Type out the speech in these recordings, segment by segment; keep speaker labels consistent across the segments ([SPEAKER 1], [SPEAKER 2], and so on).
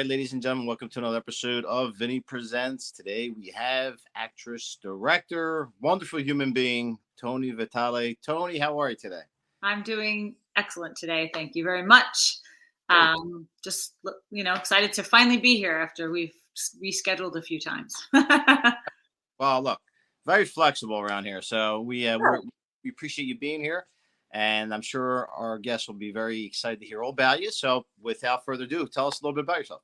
[SPEAKER 1] right, ladies and gentlemen, welcome to another episode of Vinny Presents. Today we have actress, director, wonderful human being, Toni Vitale. Toni, how are you today?
[SPEAKER 2] I'm doing excellent today. Thank you very much.
[SPEAKER 1] Great.
[SPEAKER 2] Just excited to finally be here after we've rescheduled a few times.
[SPEAKER 1] Well, look, very flexible around here, so we appreciate you being here, and I'm sure our guests will be very excited to hear all about you. So, without further ado, tell us a little bit about yourself.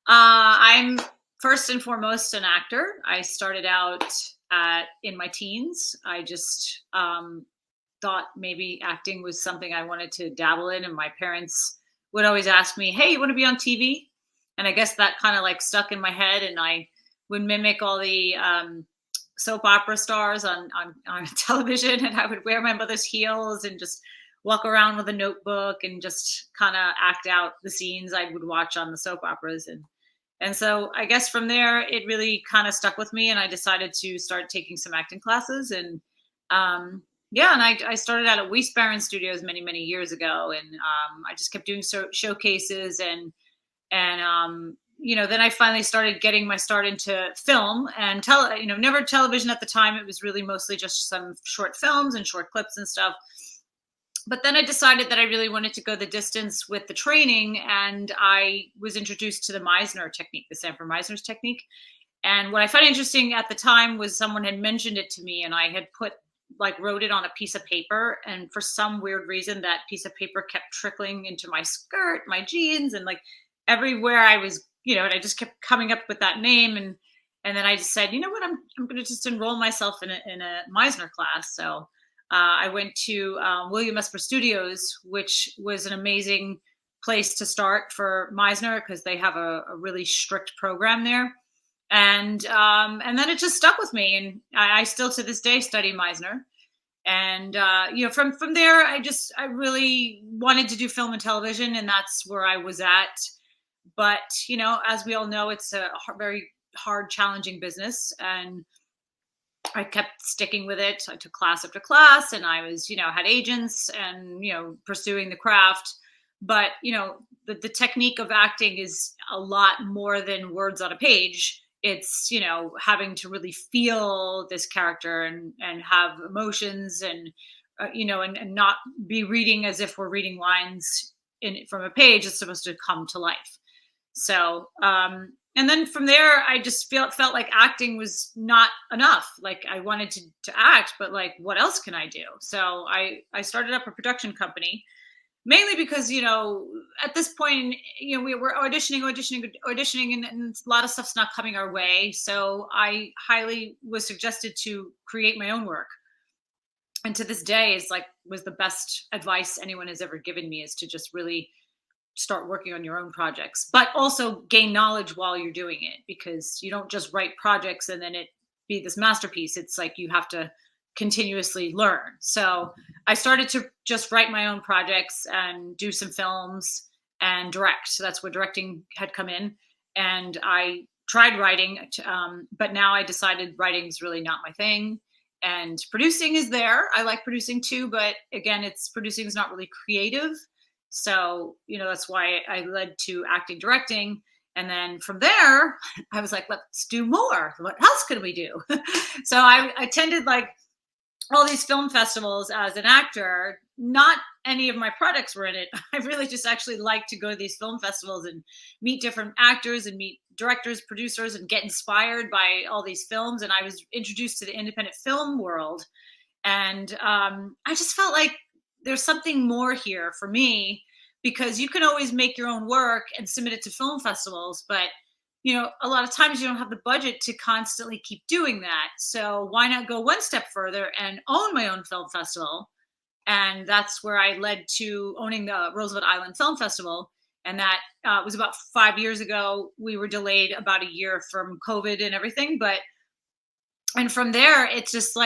[SPEAKER 2] I'm first and foremost an actor. I started out in my teens. I just thought maybe acting was something I wanted to dabble in, and my parents would always ask me, "Hey, you want to be on TV?" And I guess that kind of like stuck in my head, and I would mimic all the soap opera stars on television, and I would wear my mother's heels and just walk around with a notebook and just kind of act out the scenes I would watch on the soap operas. And so I guess from there, it really kind of stuck with me, and I decided to start taking some acting classes. And yeah, and I started out at Weiss Barron Studios many years ago, and I just kept doing showcases, and then I finally started getting my start into film and never television at the time. It was really mostly just some short films and short clips and stuff. But then I decided that I really wanted to go the distance with the training, and I was introduced to the Meisner technique, the Sanford Meisner's technique. And what I found interesting at the time was someone had mentioned it to me, and I had wrote it on a piece of paper. And for some weird reason, that piece of paper kept trickling into my skirt, my jeans, and like everywhere I was, and I just kept coming up with that name. And then I just said, you know what, I'm going to just enroll myself in a Meisner class. So I went to William Esper Studios, which was an amazing place to start for Meisner because they have a really strict program there. And then it just stuck with me, and I still to this day study Meisner. And from there, I really wanted to do film and television, and that's where I was at. But as we all know, it's a very hard, challenging business, and I kept sticking with it. I took class after class, and I was, had agents and, pursuing the craft. But, the technique of acting is a lot more than words on a page. It's, having to really feel this character and have emotions and, and not be reading as if we're reading lines from a page. It's supposed to come to life. So, and then from there, I just felt like acting was not enough. Like I wanted to act, but like, what else can I do? So I started up a production company, mainly because, at this point, we were auditioning, and a lot of stuff's not coming our way. So I highly was suggested to create my own work. And to this day, was the best advice anyone has ever given me, is to just really start working on your own projects, but also gain knowledge while you're doing it, because you don't just write projects and then it be this masterpiece. It's like you have to continuously learn. So I started to just write my own projects and do some films and direct. So that's where directing had come in. And I tried writing, but now I decided writing is really not my thing. And producing is there. I like producing too, but again, producing is not really creative. So, that's why I led to acting, directing. And then from there, I was like, let's do more. What else can we do? So I attended all these film festivals as an actor. Not any of my products were in it. I really just actually like to go to these film festivals and meet different actors and meet directors, producers, and get inspired by all these films. And I was introduced to the independent film world. And I just felt like there's something more here for me, because you can always make your own work and submit it to film festivals, but a lot of times you don't have the budget to constantly keep doing that. So why not go one step further and own my own film festival? And that's where I led to owning the Roosevelt Island Film Festival. And that was about 5 years ago. We were delayed about a year from COVID and everything, and from there, it's just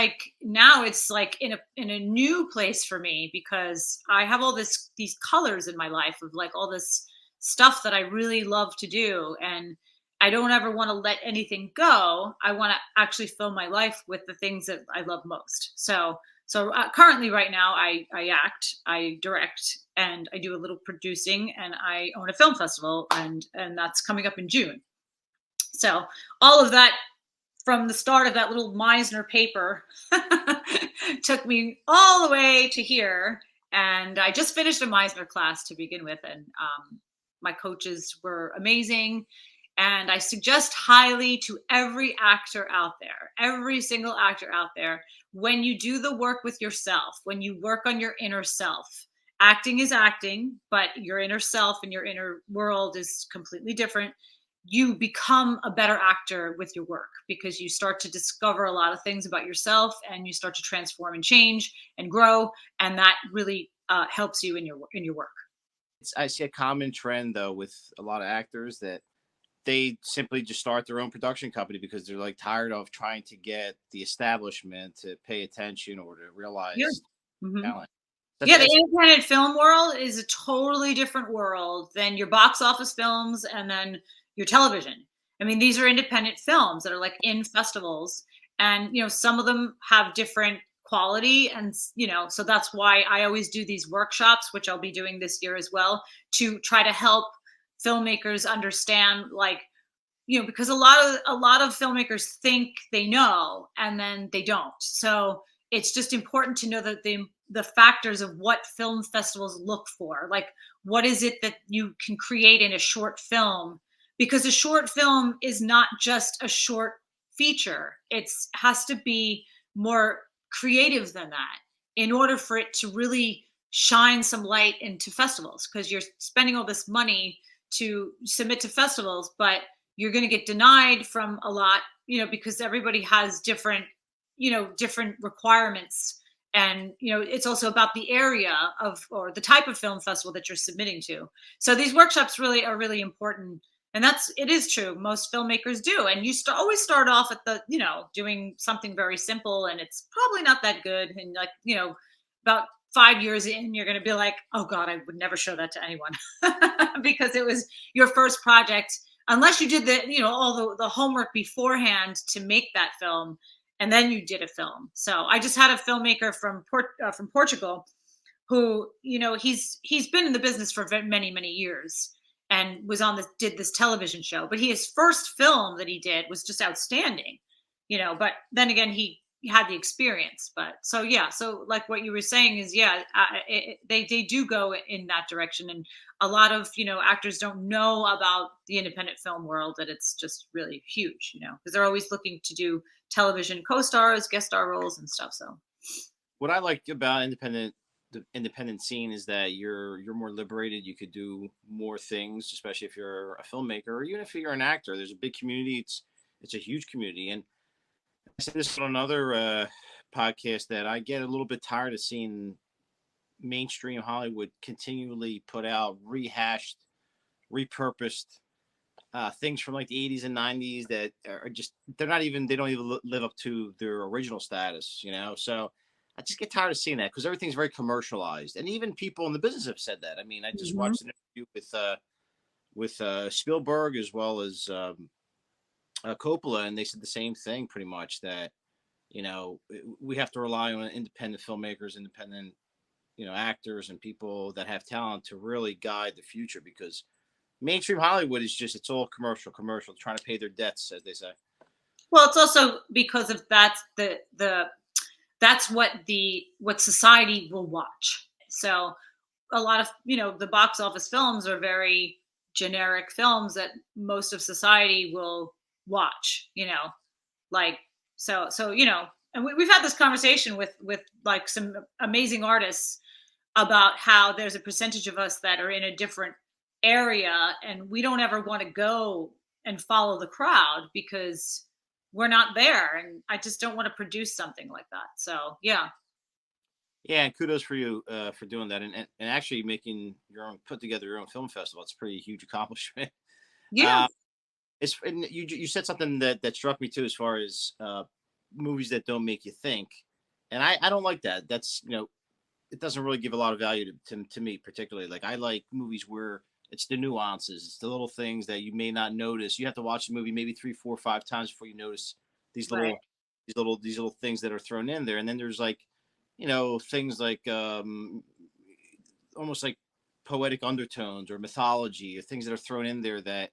[SPEAKER 2] now it's in a new place for me, because I have all these colors in my life of all this stuff that I really love to do. And I don't ever want to let anything go. I want to actually fill my life with the things that I love most. So So currently, right now, I act, I direct, and I do a little producing, and I own a film festival, and that's coming up in June. So all of that from the start of that little Meisner paper took me all the way to here. And I just finished a Meisner class to begin with, and my coaches were amazing. And I suggest highly to every actor out there, every single actor out there, when you do the work with yourself, when you work on your inner self, acting is acting, but your inner self and your inner world is completely different. You become a better actor with your work because you start to discover a lot of things about yourself, and you start to transform and change and grow, and that really helps you in your work.
[SPEAKER 1] I see a common trend though with a lot of actors that they simply just start their own production company because they're like tired of trying to get the establishment to pay attention or to
[SPEAKER 2] Yeah.
[SPEAKER 1] realize
[SPEAKER 2] hmm
[SPEAKER 1] talent.
[SPEAKER 2] Yeah, the
[SPEAKER 1] That's
[SPEAKER 2] independent film world is a totally different world than your box office films and then your television. I mean, these are independent films that are like in festivals, and some of them have different quality, and so that's why I always do these workshops, which I'll be doing this year as well, to try to help filmmakers understand, like, because a lot of filmmakers think they know and then they don't. So it's just important to know that the factors of what film festivals look for. Like, what is it that you can create in a short film? Because a short film is not just a short feature. It's has to be more creative than that in order for it to really shine some light into festivals, because you're spending all this money to submit to festivals, but you're going to get denied from a lot, because everybody has different requirements. And it's also about the area of, or the type of film festival that you're submitting to. So these workshops really are really important. And it is true, most filmmakers do. And you always start off at the doing something very simple, and it's probably not that good. And like, about 5 years in, you're going to be like, oh god, I would never show that to anyone. Because it was your first project, unless you did all the homework beforehand to make that film, and then you did a film. So I just had a filmmaker from Portugal, who he's been in the business for many many years, and did this television show. But his first film that he did was just outstanding, But then again, he had the experience. But so yeah, so like what you were saying is, yeah, they do go in that direction. And a lot of actors don't know about the independent film world, that it's just really huge, because they're always looking to do television co-stars, guest star roles and stuff. So
[SPEAKER 1] what I like about the independent scene is that you're more liberated. You could do more things, especially if you're a filmmaker or even if you're an actor. There's a big community. It's a huge community. And I said this on another podcast that I get a little bit tired of seeing mainstream Hollywood continually put out rehashed, repurposed things from like the 80s and 90s that are just they don't even live up to their original status, So I just get tired of seeing that because everything's very commercialized, and even people in the business have said that. I mean, I just
[SPEAKER 2] Mhm.
[SPEAKER 1] watched an interview with Spielberg as well as Coppola, and they said the same thing pretty much, that we have to rely on independent filmmakers, independent actors, and people that have talent to really guide the future, because mainstream Hollywood is just it's all commercial, trying to pay their debts, as they say.
[SPEAKER 2] Well, it's also because of that's what society will watch. So a lot of the box office films are very generic films that most of society will watch. Like, so and we've had this conversation with like some amazing artists about how there's a percentage of us that are in a different area, and we don't ever want to go and follow the crowd because we're not there, and I just don't want to produce something like that. So yeah.
[SPEAKER 1] Yeah, and kudos for you for doing that, and actually put together your own film festival. It's a pretty huge accomplishment.
[SPEAKER 2] Yeah.
[SPEAKER 1] Uh, and you said something that struck me too, as far as movies that don't make you think, and I don't like that. That's it doesn't really give a lot of value to me particularly. Like, I like movies where it's the nuances, it's the little things that you may not notice. You have to watch the movie maybe 3, 4, 5 times before you notice these
[SPEAKER 2] Right.
[SPEAKER 1] little these little things that are thrown in there. And then there's like things like almost like poetic undertones or mythology or things that are thrown in there that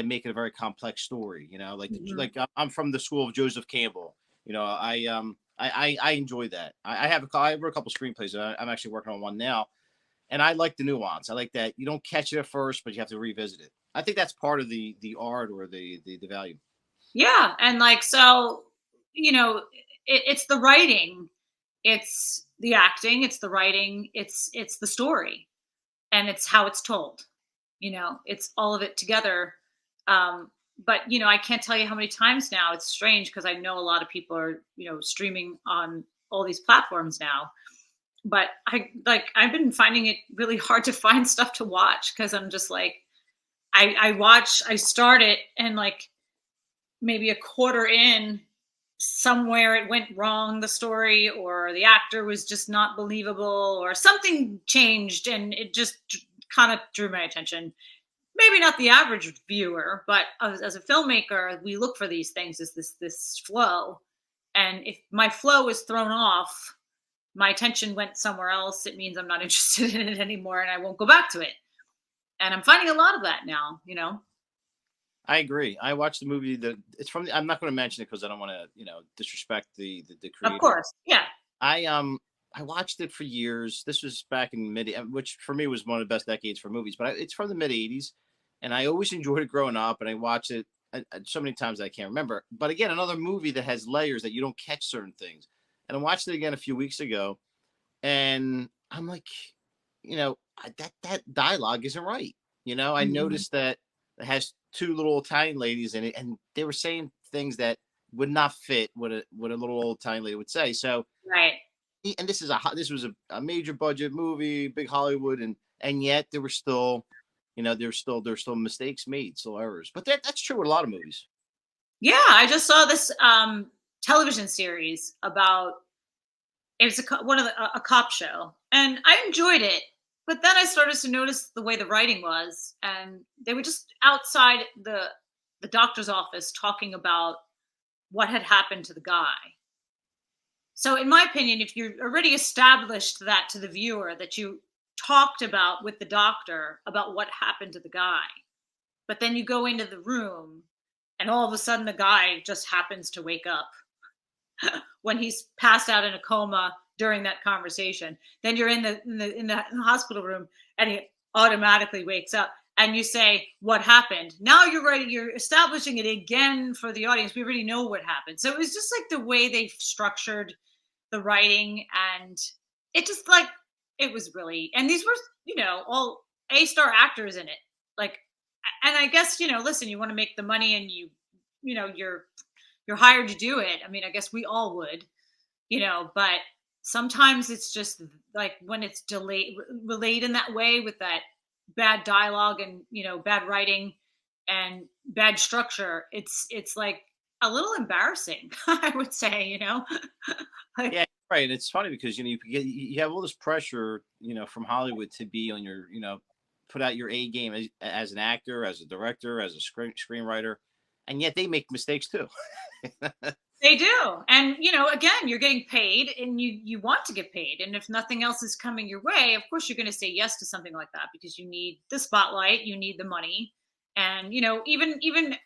[SPEAKER 1] make it a very complex story.
[SPEAKER 2] Mhm.
[SPEAKER 1] I'm from the school of Joseph Campbell. I enjoy that. I wrote a couple screenplays. I'm actually working on one now, and I like the nuance. I like that you don't catch it at first, but you have to revisit it. I think that's part of the art or the value.
[SPEAKER 2] Yeah, and like so, it's the writing, it's the acting, it's the writing, it's the story, and it's how it's told. It's all of it together. But I can't tell you how many times now. It's strange because I know a lot of people are streaming on all these platforms now. But I've been finding it really hard to find stuff to watch because I'm just like I start it and like maybe a quarter in somewhere it went wrong, the story, or the actor was just not believable, or something changed and it just kind of drew my attention. Maybe not the average viewer, but as a filmmaker, we look for these things as this flow. And if my flow is thrown off, my attention went somewhere else, it means I'm not interested in it anymore and I won't go back to it. And I'm finding a lot of that now.
[SPEAKER 1] I agree. I watched the movie that it's from. I'm not going to mention it because I don't want to, disrespect the
[SPEAKER 2] Of
[SPEAKER 1] creator.
[SPEAKER 2] course. Yeah.
[SPEAKER 1] I I watched it for years. This was back in mid, which for me was one of the best decades for movies. But it's from the mid '80s, and I always enjoyed it growing up. And I watched it so many times that I can't remember. But again, another movie that has layers that you don't catch certain things. And I watched it again a few weeks ago, and I'm like, that dialogue isn't right. I
[SPEAKER 2] Mhm.
[SPEAKER 1] noticed that it has two little Italian ladies in it, and they were saying things that would not fit what a little old Italian lady would say. So,
[SPEAKER 2] Right.
[SPEAKER 1] and this was a major budget movie, big Hollywood, and yet there were still, there's still mistakes made, still errors. But that's true with a lot of movies.
[SPEAKER 2] Yeah, I just saw this television series about it was one of a cop show, and I enjoyed it. But then I started to notice the way the writing was, and they were just outside the doctor's office talking about what had happened to the guy. So, in my opinion, if you already established that to the viewer that you talked about with the doctor about what happened to the guy, but then you go into the room and all of a sudden the guy just happens to wake up when he's passed out in a coma during that conversation. Then you're in the hospital room and he automatically wakes up and you say what happened. Now you're right, you're establishing it again for the audience. We already know what happened. So it was just like the way they structured the writing, and it just like it was really, and these were all A-star actors in it, like, and I guess listen, you want to make the money and you're hired to do it. I mean, I guess we all would, but sometimes it's just like when it's relayed in that way with that bad dialogue and bad writing and bad structure, it's like a little embarrassing. I would say, like,
[SPEAKER 1] Yeah, right. It's funny because you have all this pressure, from Hollywood to be on your, put out your A game as an actor, as a director, as a screenwriter, and yet they make mistakes too.
[SPEAKER 2] they do. And again, you're getting paid and you want to get paid. And if nothing else is coming your way, of course you're going to say yes to something like that because you need the spotlight, you need the money. And even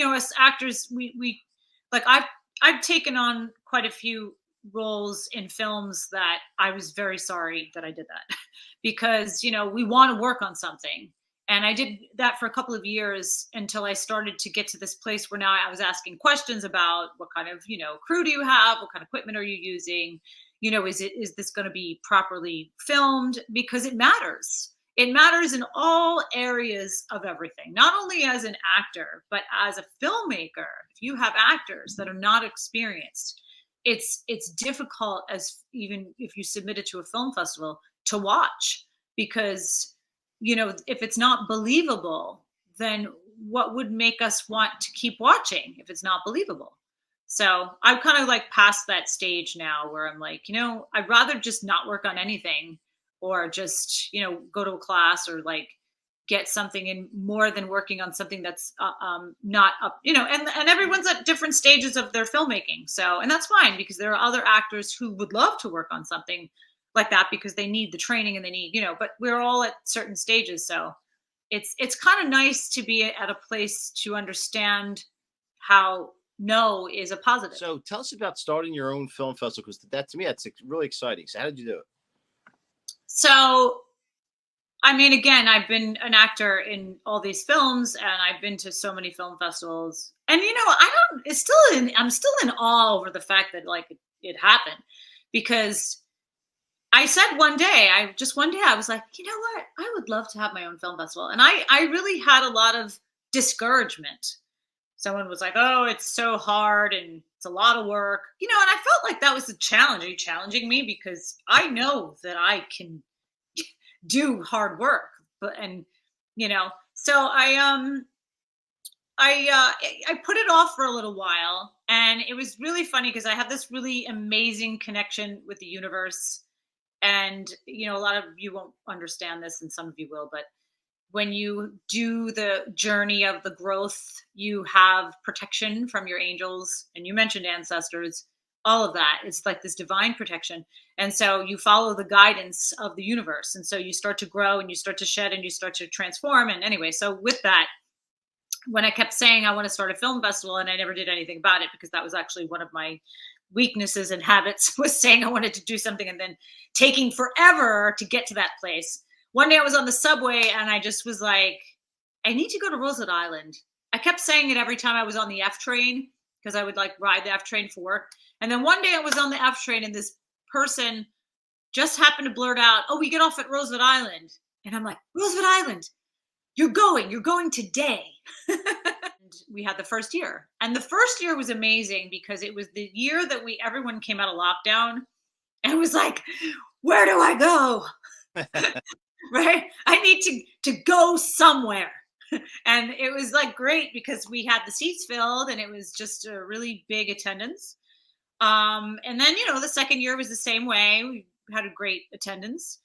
[SPEAKER 2] as actors, we like I've taken on quite a few roles in films that I was very sorry that I did that because we want to work on something, and I did that for a couple of years until I started to get to this place where now I was asking questions about what kind of crew do you have, what kind of equipment are you using, is this going to be properly filmed, because it matters. It matters in all areas of everything, not only as an actor, but as a filmmaker. If you have actors that are not experienced, it's difficult, as even if you submit it to a film festival, to watch, because if it's not believable, then what would make us want to keep watching if it's not believable? So I'm kind of like past that stage now where I'm like, I'd rather just not work on anything, or just go to a class, or like get something in more than working on something that's not up, and everyone's at different stages of their filmmaking. So, and that's fine, because there are other actors who would love to work on something like that because they need the training and they need, but we're all at certain stages. So it's kind of nice to be at a place to understand how no is a positive.
[SPEAKER 1] So tell us about starting your own film festival, because that to me that's really exciting. So how did you do it?
[SPEAKER 2] So, I mean, again, I've been an actor in all these films, and I've been to so many film festivals. And I don't. I'm still in awe over the fact that like it happened, because I said one day, I was like, you know what? I would love to have my own film festival, and I really had a lot of discouragement. Someone was like, "Oh, it's so hard and it's a lot of work," and I felt like that was a challenge. Are you challenging me? Because I know that I can do hard work, but so I put it off for a little while, and it was really funny because I have this really amazing connection with the universe. And a lot of you won't understand this, and some of you will, but when you do the journey of the growth, you have protection from your angels, and you mentioned ancestors, all of that. It's like this divine protection. And so you follow the guidance of the universe. And so you start to grow and you start to shed and you start to transform. And anyway, so with that, when I kept saying I want to start a film festival, and I never did anything about it, because that was actually one of my weaknesses and habits, was saying I wanted to do something and then taking forever to get to that place. One day I was on the subway and I just was like, I need to go to Roosevelt Island. I kept saying it every time I was on the F train, because I would like ride the F train for work. And then one day I was on the F train and this person just happened to blurt out, "Oh, we get off at Roosevelt Island." And I'm like, "Roosevelt Island? You're going today." And we had the first year. And the first year was amazing because it was the year that everyone came out of lockdown, and it was like, where do I go? Right? I need to go somewhere. And it was like great because we had the seats filled and it was just a really big attendance. And then, the second year was the same way. We had a great attendance.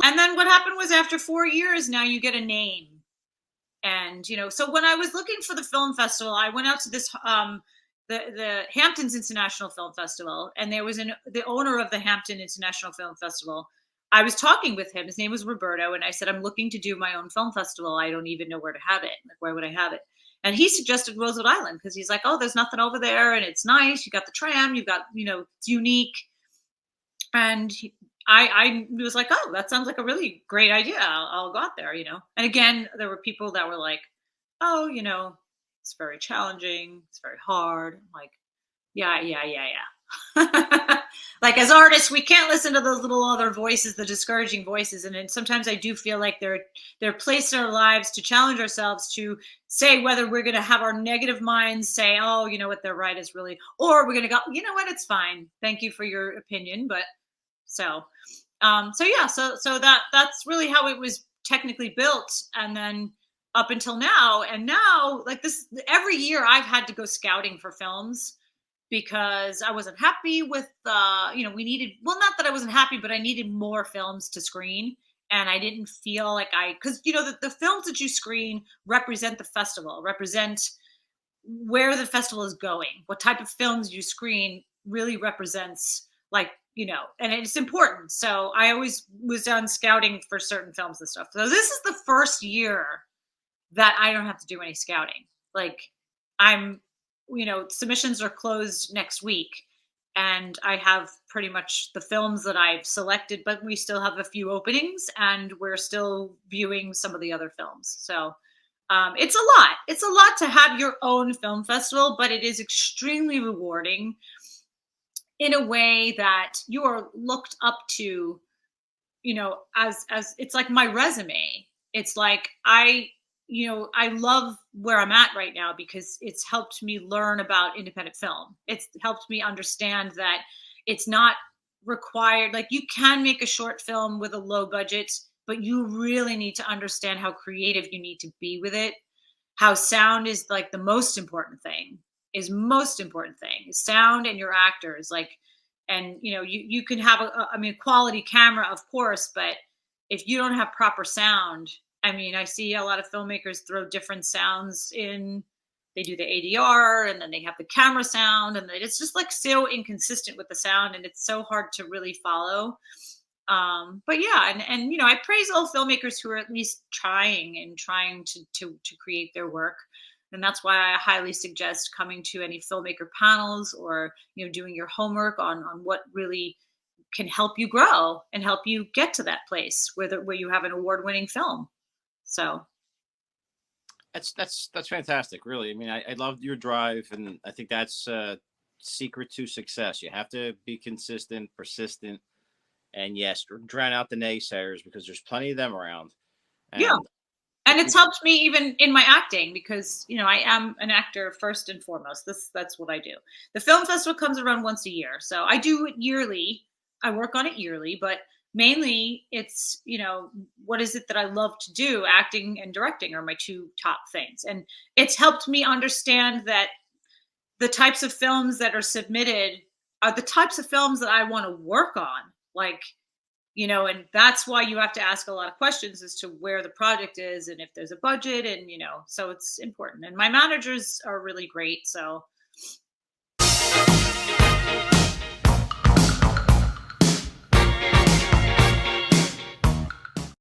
[SPEAKER 2] And then what happened was, after 4 years, now you get a name. And, so when I was looking for the film festival, I went out to this, the Hamptons International Film Festival, and there was the owner of the Hampton International Film Festival. I was talking with him. His name was Roberto. And I said, "I'm looking to do my own film festival. I don't even know where to have it. Like, where would I have it?" And he suggested Roosevelt Island, because he's like, "Oh, there's nothing over there. And it's nice. You got the tram, you've got, it's unique." And I was like, "Oh, that sounds like a really great idea. I'll go out there, And again, there were people that were like, "Oh, it's very challenging. It's very hard." I'm like, yeah. Like, as artists, we can't listen to those little other voices, the discouraging voices. And then sometimes I do feel like they're placed in our lives to challenge ourselves to say whether we're going to have our negative minds say, "Oh, you know what, they're right," is really, or we're going to go, "You know what, it's fine. Thank you for your opinion." But so that's really how it was technically built. And then up until now, and now, like, this, every year I've had to go scouting for films, because I wasn't happy with, we needed, well, not that I wasn't happy, but I needed more films to screen. And I didn't feel like because, the films that you screen represent the festival, represent where the festival is going. What type of films you screen really represents, like, and it's important. So I always was done scouting for certain films and stuff. So this is the first year that I don't have to do any scouting. Like, submissions are closed next week, and I have pretty much the films that I've selected, but we still have a few openings, and we're still viewing some of the other films. So it's a lot. It's a lot to have your own film festival, but it is extremely rewarding in a way that you are looked up to, as it's like my resume. It's like I love where I'm at right now, because it's helped me learn about independent film. It's helped me understand that it's not required. Like, you can make a short film with a low budget, but you really need to understand how creative you need to be with it. How sound is like the most important thing, is sound, and your actors. Like, and you can have a quality camera, of course, but if you don't have proper sound, I mean, I see a lot of filmmakers throw different sounds in. They do the ADR and then they have the camera sound, and it's just like so inconsistent with the sound, and it's so hard to really follow. But yeah, and I praise all filmmakers who are at least trying to create their work. And that's why I highly suggest coming to any filmmaker panels, or doing your homework on what really can help you grow and help you get to that place where you have an award-winning film. So
[SPEAKER 1] That's fantastic. Really, I mean, I love your drive, and I think that's secret to success. You have to be consistent, persistent, and yes, drown out the naysayers because there's plenty of them around.
[SPEAKER 2] yeah,
[SPEAKER 1] And
[SPEAKER 2] and it's helped me even in my acting, because I am an actor first and foremost. That's what I do. The film festival comes around once a year, so I do it yearly. I work on it yearly, but mainly it's what is it that I love to do. Acting and directing are my two top things, and it's helped me understand that the types of films that are submitted are the types of films that I want to work on. Like, and that's why you have to ask a lot of questions as to where the project is and if there's a budget, and so it's important. And my managers are really great, so